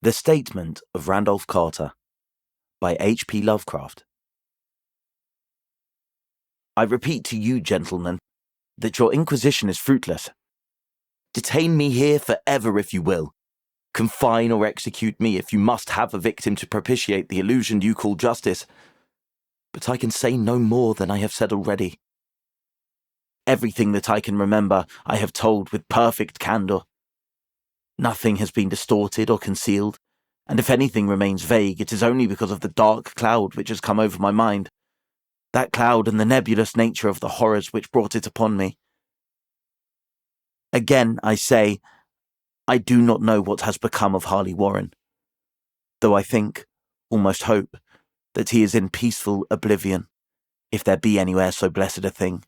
The Statement of Randolph Carter by H.P. Lovecraft. I repeat to you, gentlemen, that your inquisition is fruitless. Detain me here forever if you will. Confine or execute me if you must have a victim to propitiate the illusion you call justice. But I can say no more than I have said already. Everything that I can remember I have told with perfect candour. Nothing has been distorted or concealed, and if anything remains vague, it is only because of the dark cloud which has come over my mind. That cloud and the nebulous nature of the horrors which brought it upon me. Again, I say, I do not know what has become of Harley Warren, though I think, almost hope, that he is in peaceful oblivion, if there be anywhere so blessed a thing.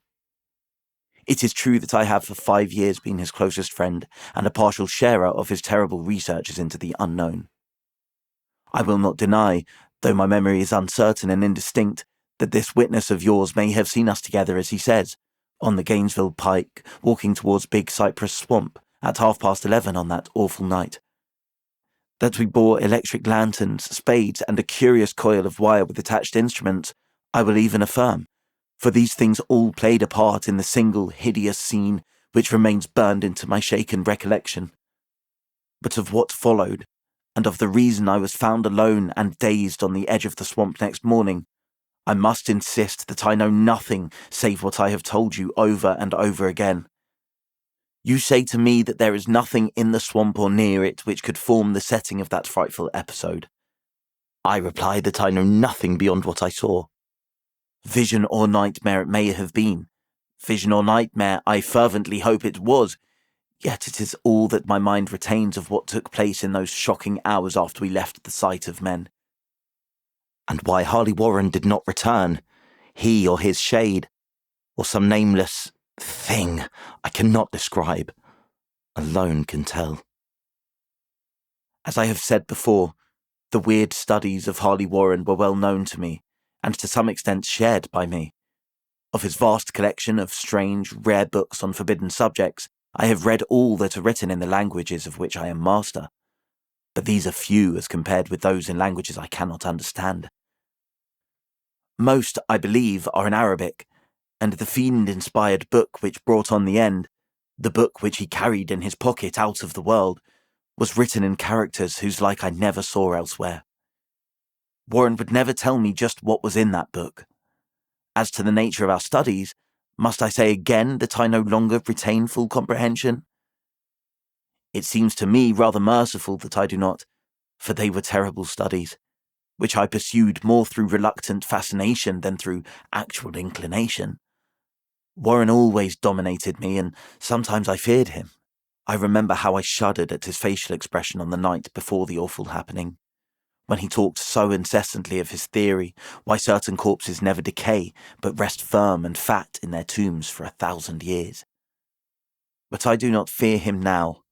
It is true that I have for 5 years been his closest friend and a partial sharer of his terrible researches into the unknown. I will not deny, though my memory is uncertain and indistinct, that this witness of yours may have seen us together, as he says, on the Gainesville Pike, walking towards Big Cypress Swamp at 11:30 on that awful night. That we bore electric lanterns, spades, and a curious coil of wire with attached instruments, I will even affirm, for these things all played a part in the single hideous scene which remains burned into my shaken recollection. But of what followed, and of the reason I was found alone and dazed on the edge of the swamp next morning, I must insist that I know nothing save what I have told you over and over again. You say to me that there is nothing in the swamp or near it which could form the setting of that frightful episode. I reply that I know nothing beyond what I saw. Vision or nightmare it may have been. Vision or nightmare I fervently hope it was, yet it is all that my mind retains of what took place in those shocking hours after we left the sight of men. And why Harley Warren did not return, he or his shade, or some nameless thing I cannot describe, alone can tell. As I have said before, the weird studies of Harley Warren were well known to me, and to some extent shared by me. Of his vast collection of strange, rare books on forbidden subjects, I have read all that are written in the languages of which I am master, but these are few as compared with those in languages I cannot understand. Most, I believe, are in Arabic, and the fiend-inspired book which brought on the end, the book which he carried in his pocket out of the world, was written in characters whose like I never saw elsewhere. Warren would never tell me just what was in that book. As to the nature of our studies, must I say again that I no longer retain full comprehension? It seems to me rather merciful that I do not, for they were terrible studies, which I pursued more through reluctant fascination than through actual inclination. Warren always dominated me, and sometimes I feared him. I remember how I shuddered at his facial expression on the night before the awful happening, when he talked so incessantly of his theory, why certain corpses never decay, but rest firm and fat in their tombs for 1,000 years. But I do not fear him now,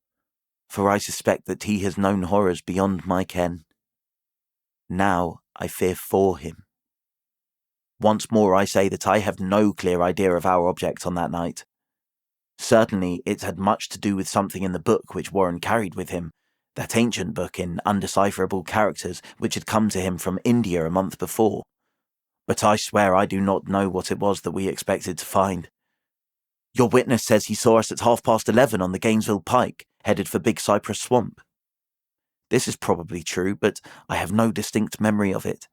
for I suspect that he has known horrors beyond my ken. Now I fear for him. Once more I say that I have no clear idea of our object on that night. Certainly it had much to do with something in the book which Warren carried with him, that ancient book in undecipherable characters which had come to him from India a month before. But I swear I do not know what it was that we expected to find. Your witness says he saw us at 11:30 on the Gainesville Pike, headed for Big Cypress Swamp. This is probably true, but I have no distinct memory of it.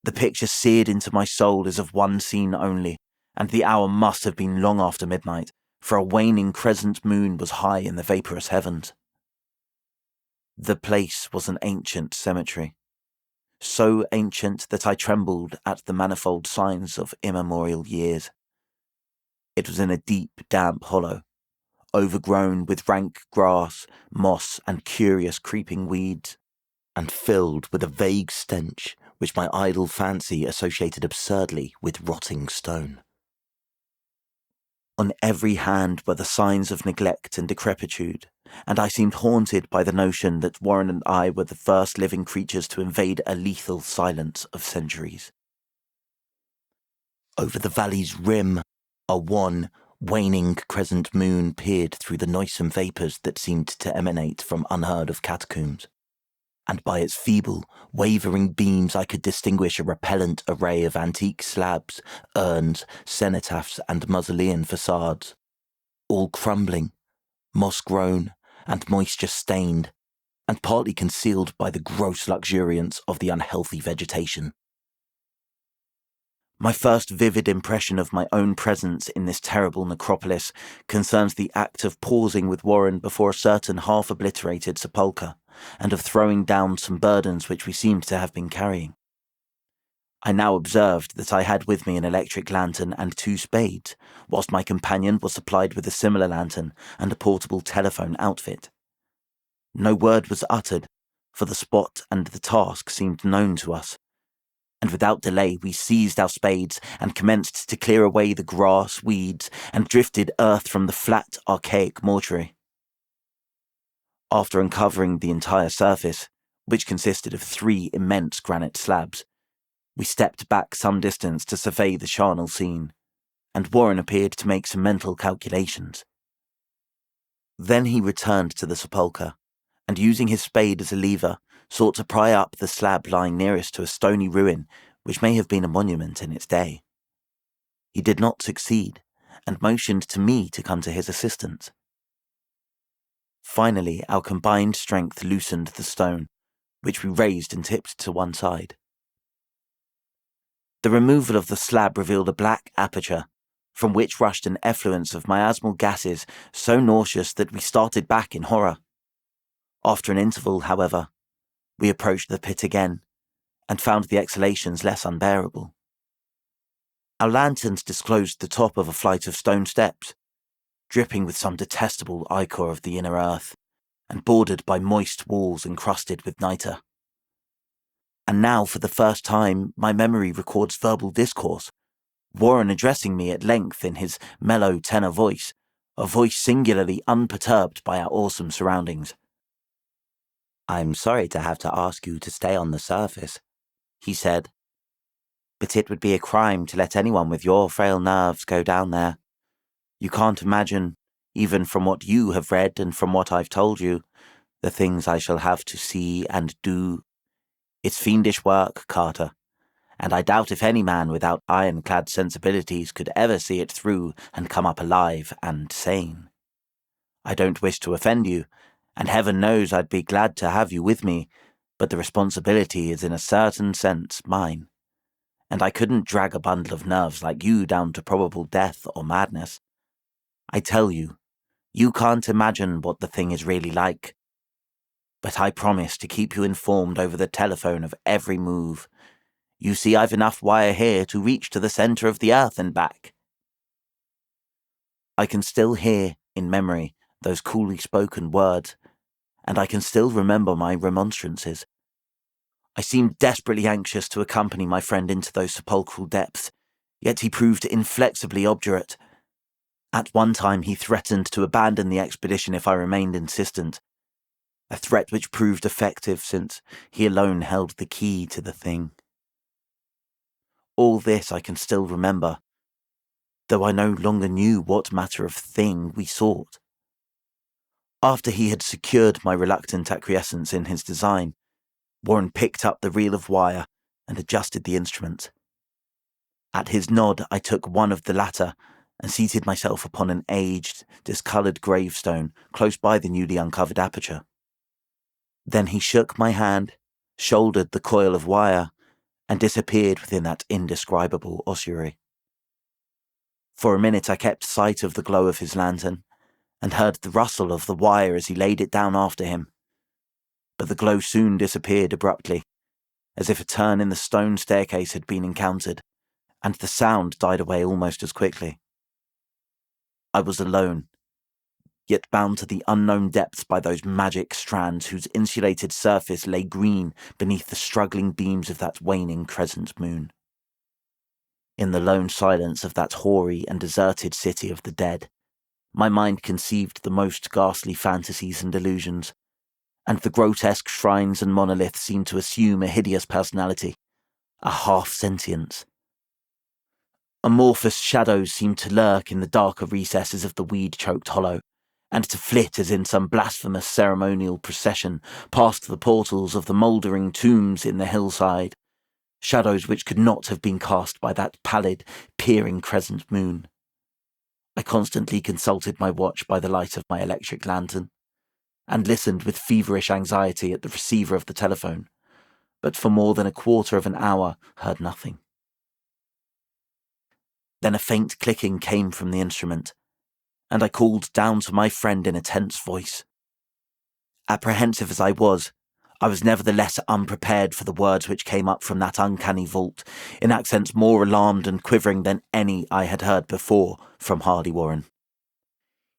The picture seared into my soul is of one scene only, and the hour must have been long after midnight, for a waning crescent moon was high in the vaporous heavens. The place was an ancient cemetery, so ancient that I trembled at the manifold signs of immemorial years. It was in a deep, damp hollow, overgrown with rank grass, moss, and curious creeping weeds, and filled with a vague stench which my idle fancy associated absurdly with rotting stone. On every hand were the signs of neglect and decrepitude, and I seemed haunted by the notion that Warren and I were the first living creatures to invade a lethal silence of centuries. Over the valley's rim, a wan, waning crescent moon peered through the noisome vapours that seemed to emanate from unheard of catacombs. and by its feeble, wavering beams I could distinguish a repellent array of antique slabs, urns, cenotaphs, and mausolean facades, all crumbling, moss-grown, and moisture-stained, and partly concealed by the gross luxuriance of the unhealthy vegetation. My first vivid impression of my own presence in this terrible necropolis concerns the act of pausing with Warren before a certain half-obliterated sepulchre, and of throwing down some burdens which we seemed to have been carrying. I now observed that I had with me an electric lantern and 2 spades, whilst my companion was supplied with a similar lantern and a portable telephone outfit. No word was uttered, for the spot and the task seemed known to us, and without delay we seized our spades and commenced to clear away the grass, weeds, and drifted earth from the flat, archaic mortuary. After uncovering the entire surface, which consisted of 3 immense granite slabs, we stepped back some distance to survey the charnel scene, and Warren appeared to make some mental calculations. Then he returned to the sepulchre, and using his spade as a lever, sought to pry up the slab lying nearest to a stony ruin which may have been a monument in its day. He did not succeed, and motioned to me to come to his assistance. Finally, our combined strength loosened the stone, which we raised and tipped to one side. The removal of the slab revealed a black aperture, from which rushed an effluence of miasmal gases so nauseous that we started back in horror. After an interval, however, we approached the pit again, and found the exhalations less unbearable. Our lanterns disclosed the top of a flight of stone steps, dripping with some detestable ichor of the inner earth, and bordered by moist walls encrusted with nitre. And now, for the first time, my memory records verbal discourse, Warren addressing me at length in his mellow tenor voice, a voice singularly unperturbed by our awesome surroundings. "I'm sorry to have to ask you to stay on the surface," he said, "but it would be a crime to let anyone with your frail nerves go down there. You can't imagine, even from what you have read and from what I've told you, the things I shall have to see and do. It's fiendish work, Carter, and I doubt if any man without ironclad sensibilities could ever see it through and come up alive and sane. I don't wish to offend you, and heaven knows I'd be glad to have you with me, but the responsibility is in a certain sense mine, and I couldn't drag a bundle of nerves like you down to probable death or madness. I tell you, you can't imagine what the thing is really like. But I promise to keep you informed over the telephone of every move. You see, I've enough wire here to reach to the centre of the earth and back." I can still hear, in memory, those coolly spoken words, and I can still remember my remonstrances. I seemed desperately anxious to accompany my friend into those sepulchral depths, yet he proved inflexibly obdurate. At one time he threatened to abandon the expedition if I remained insistent, a threat which proved effective since he alone held the key to the thing. All this I can still remember, though I no longer knew what matter of thing we sought. After he had secured my reluctant acquiescence in his design, Warren picked up the reel of wire and adjusted the instrument. At his nod, I took one of the latter and seated myself upon an aged, discoloured gravestone close by the newly uncovered aperture. Then he shook my hand, shouldered the coil of wire, and disappeared within that indescribable ossuary. For a minute I kept sight of the glow of his lantern, and heard the rustle of the wire as he laid it down after him. But the glow soon disappeared abruptly, as if a turn in the stone staircase had been encountered, and the sound died away almost as quickly. I was alone, yet bound to the unknown depths by those magic strands whose insulated surface lay green beneath the struggling beams of that waning crescent moon. In the lone silence of that hoary and deserted city of the dead, my mind conceived the most ghastly fantasies and delusions, and the grotesque shrines and monoliths seemed to assume a hideous personality, a half-sentience. Amorphous shadows seemed to lurk in the darker recesses of the weed-choked hollow, and to flit as in some blasphemous ceremonial procession past the portals of the mouldering tombs in the hillside, shadows which could not have been cast by that pallid, peering crescent moon. I constantly consulted my watch by the light of my electric lantern, and listened with feverish anxiety at the receiver of the telephone, but for more than a quarter of an hour heard nothing. Then a faint clicking came from the instrument, and I called down to my friend in a tense voice. Apprehensive as I was nevertheless unprepared for the words which came up from that uncanny vault, in accents more alarmed and quivering than any I had heard before from Hardy Warren.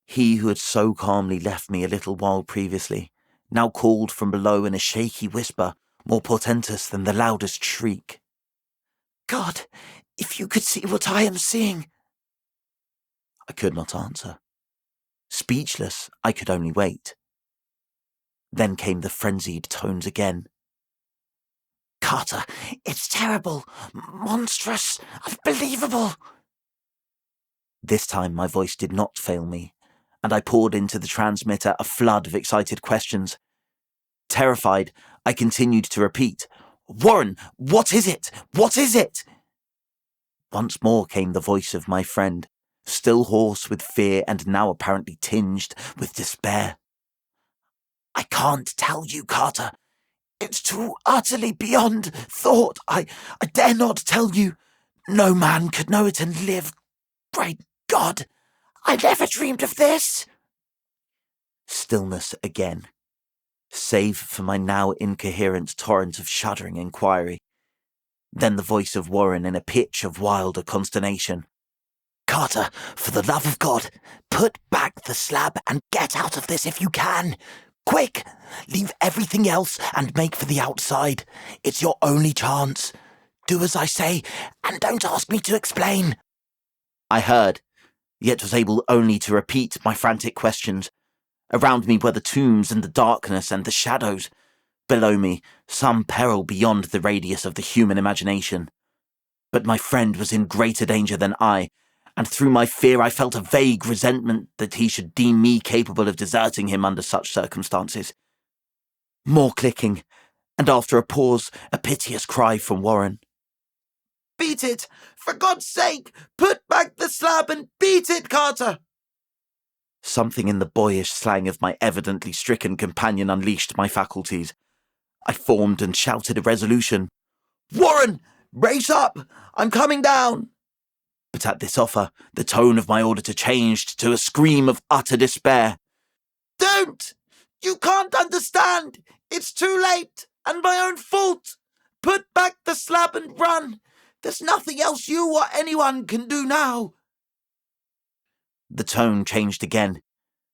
He who had so calmly left me a little while previously, now called from below in a shaky whisper, more portentous than the loudest shriek. "God, if you could see what I am seeing!" I could not answer. Speechless, I could only wait. Then came the frenzied tones again. "Carter, it's terrible, monstrous, unbelievable!" This time my voice did not fail me, and I poured into the transmitter a flood of excited questions. Terrified, I continued to repeat, "Warren, what is it? What is it?" Once more came the voice of my friend, still hoarse with fear and now apparently tinged with despair. "I can't tell you, Carter. It's too utterly beyond thought. I dare not tell you. No man could know it and live. Great God, I never dreamed of this." Stillness again, save for my now incoherent torrent of shuddering inquiry. Then the voice of Warren in a pitch of wilder consternation. "Carter, for the love of God, put back the slab and get out of this if you can. Quick! Leave everything else and make for the outside. It's your only chance. Do as I say, and don't ask me to explain." I heard, yet was able only to repeat my frantic questions. Around me were the tombs and the darkness and the shadows. Below me, some peril beyond the radius of the human imagination. But my friend was in greater danger than I, and through my fear I felt a vague resentment that he should deem me capable of deserting him under such circumstances. More clicking, and after a pause, a piteous cry from Warren. "Beat it! For God's sake, put back the slab and beat it, Carter!" Something in the boyish slang of my evidently stricken companion unleashed my faculties. I formed and shouted a resolution. "Warren, brace up! I'm coming down!" But at this offer, the tone of my auditor changed to a scream of utter despair. "Don't! You can't understand! It's too late, and my own fault! Put back the slab and run! There's nothing else you or anyone can do now!" The tone changed again,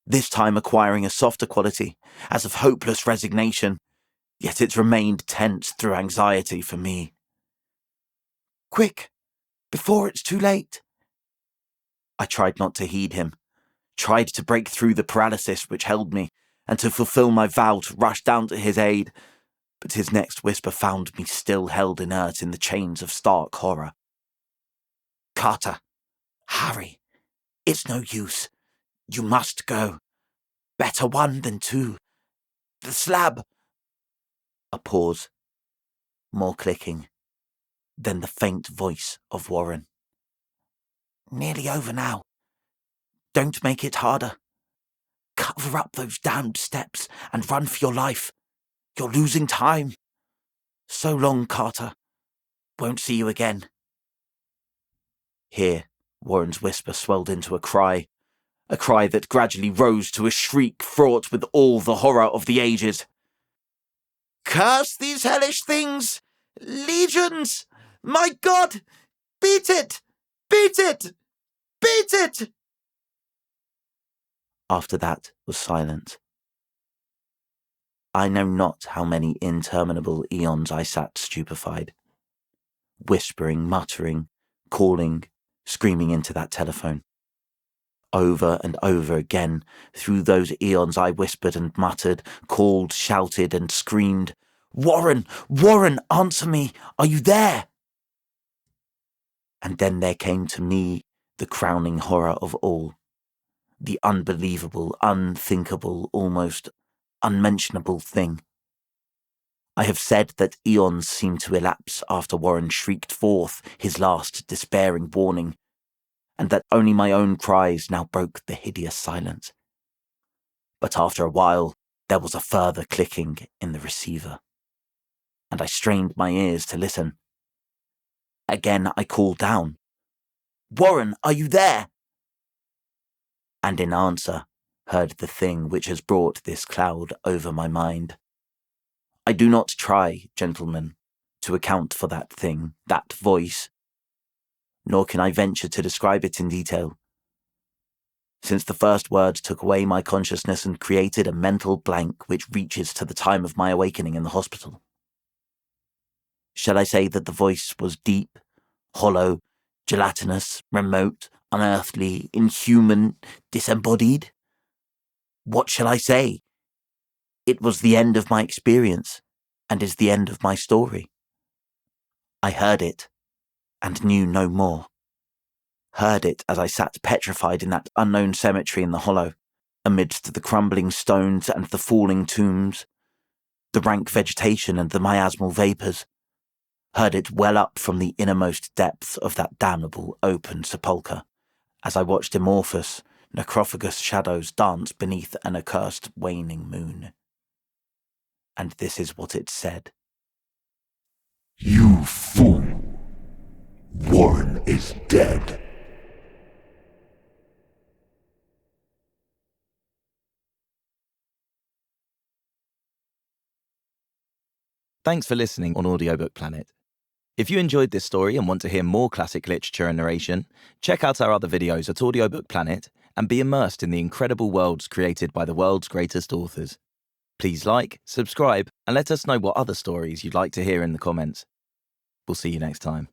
this time acquiring a softer quality, as of hopeless resignation, yet it remained tense through anxiety for me. "Quick! Before it's too late!" I tried not to heed him, tried to break through the paralysis which held me, and to fulfill my vow to rush down to his aid, but his next whisper found me still held inert in the chains of stark horror. "Carter, hurry! It's no use. You must go. Better one than two. The slab—" A pause. More clicking. Then the faint voice of Warren. "Nearly over now. Don't make it harder. Cover up those damned steps and run for your life. You're losing time. So long, Carter. Won't see you again." Here, Warren's whisper swelled into a cry that gradually rose to a shriek fraught with all the horror of the ages. "Curse these hellish things! Legions! My God! Beat it! Beat it! Beat it!" After that was silence. I know not how many interminable eons I sat stupefied, whispering, muttering, calling, screaming into that telephone. Over and over again, through those eons I whispered and muttered, called, shouted, and screamed, "Warren! Warren, answer me! Are you there?" And then there came to me the crowning horror of all. the unbelievable, unthinkable, almost unmentionable thing. I have said that eons seemed to elapse after Warren shrieked forth his last despairing warning, and that only my own cries now broke the hideous silence. But after a while, there was a further clicking in the receiver, and I strained my ears to listen. Again I called down, "Warren, are you there?" And in answer, heard the thing which has brought this cloud over my mind. I do not try, gentlemen, to account for that thing, that voice, nor can I venture to describe it in detail, since the first words took away my consciousness and created a mental blank which reaches to the time of my awakening in the hospital. Shall I say that the voice was deep, hollow, gelatinous, remote, unearthly, inhuman, disembodied? What shall I say? It was the end of my experience, and is the end of my story. I heard it, and knew no more. Heard it as I sat petrified in that unknown cemetery in the hollow, amidst the crumbling stones and the falling tombs, the rank vegetation and the miasmal vapours. Heard it well up from the innermost depths of that damnable open sepulchre, as I watched amorphous, necrophagous shadows dance beneath an accursed waning moon. And this is what it said. "You fool! Warren is dead." Thanks for listening on Audiobook Planet. If you enjoyed this story and want to hear more classic literature and narration, check out our other videos at Audiobook Planet and be immersed in the incredible worlds created by the world's greatest authors. Please like, subscribe, and let us know what other stories you'd like to hear in the comments. We'll see you next time.